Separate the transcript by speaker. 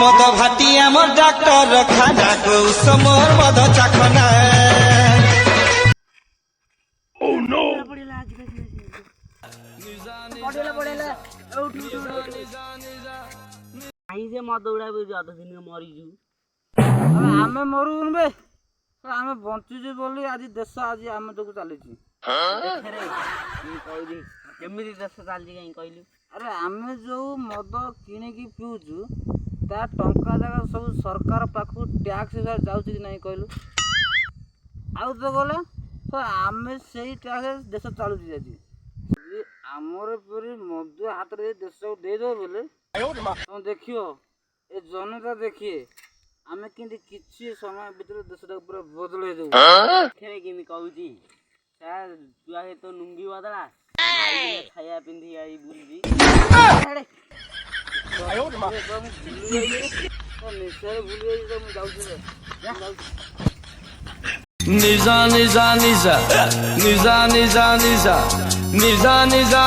Speaker 1: मद भाटी आमर डाक्टर खाना को समर मद चाखना
Speaker 2: मद उड़ा अध दिन मरीजु
Speaker 3: आमे मरुन बे आमे बंचुजे बोली आज देश आज आमे तो चली
Speaker 2: केमिति देश चलछि कहीं कहलु
Speaker 3: अरे आमे जो मद किनिकी पिउछु ता टंका जगह सब सरकार पाखु टैक्स जाउछि कि नहीं कहलु आउ तो गला तो आमे सेही टैक्स देश चलुछि जाछि हमर पूरी मद हाथ रे देश दे दो बोले तुम देखियो ए जनता देखिए आमे किंती किछि समय भीतर देशटा पूरा बदलै देउ
Speaker 2: खेरे केमि कहउछि सार जुआ हे तो लुंगी बदला खाया पिंधी आई बुलजी
Speaker 1: निजा निजा निजा निजा निजा निजा निजा निजा